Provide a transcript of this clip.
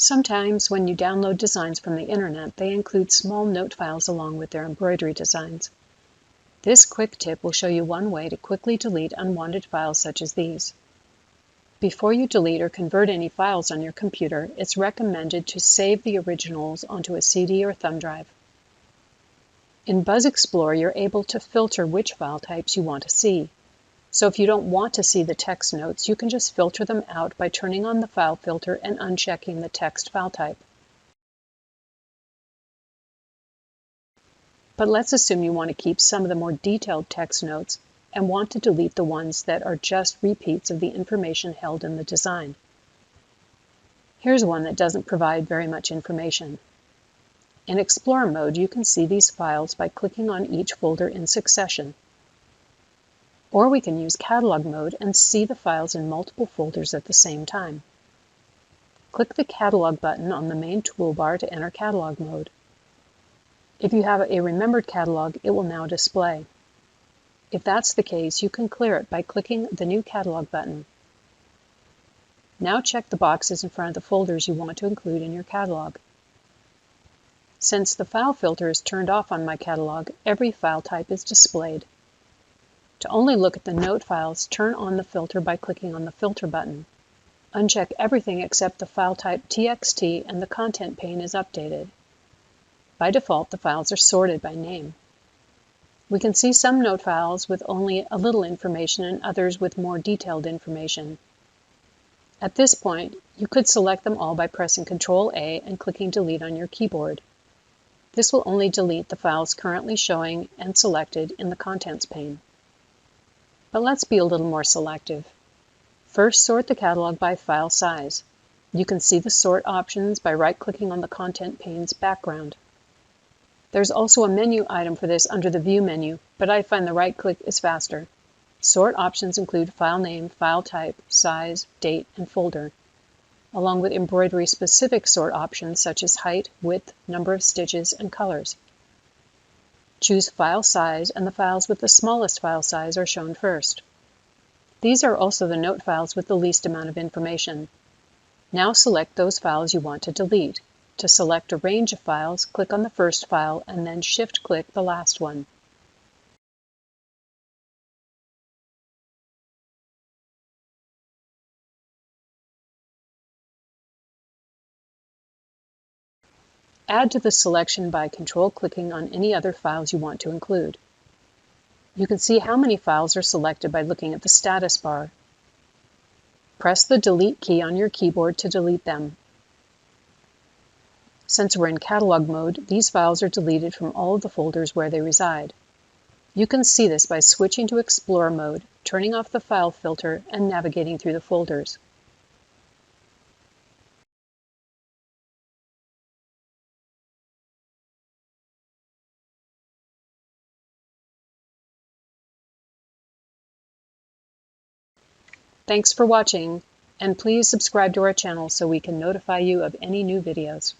Sometimes when you download designs from the internet, they include small note files along with their embroidery designs. This quick tip will show you one way to quickly delete unwanted files such as these. Before you delete or convert any files on your computer, it's recommended to save the originals onto a CD or thumb drive. In BuzzXplore, you're able to filter which file types you want to see. So if you don't want to see the text notes, you can just filter them out by turning on the file filter and unchecking the text file type. But let's assume you want to keep some of the more detailed text notes and want to delete the ones that are just repeats of the information held in the design. Here's one that doesn't provide very much information. In Explorer mode, you can see these files by clicking on each folder in succession. Or we can use Catalog mode and see the files in multiple folders at the same time. Click the Catalog button on the main toolbar to enter Catalog mode. If you have a remembered catalog, it will now display. If that's the case, you can clear it by clicking the New Catalog button. Now check the boxes in front of the folders you want to include in your catalog. Since the file filter is turned off on my catalog, every file type is displayed. To only look at the note files, turn on the filter by clicking on the Filter button. Uncheck everything except the file type TXT and the content pane is updated. By default, the files are sorted by name. We can see some note files with only a little information and others with more detailed information. At this point, you could select them all by pressing Ctrl A and clicking Delete on your keyboard. This will only delete the files currently showing and selected in the Contents pane. But let's be a little more selective. First, sort the catalog by file size. You can see the sort options by right-clicking on the Content pane's background. There's also a menu item for this under the View menu, but I find the right-click is faster. Sort options include file name, file type, size, date, and folder, along with embroidery-specific sort options such as height, width, number of stitches, and colors. Choose file size, and the files with the smallest file size are shown first. These are also the note files with the least amount of information. Now select those files you want to delete. To select a range of files, click on the first file and then Shift-click the last one. Add to the selection by Ctrl-clicking on any other files you want to include. You can see how many files are selected by looking at the status bar. Press the Delete key on your keyboard to delete them. Since we're in Catalog mode, these files are deleted from all of the folders where they reside. You can see this by switching to Explorer mode, turning off the file filter, and navigating through the folders. Thanks for watching, and please subscribe to our channel so we can notify you of any new videos.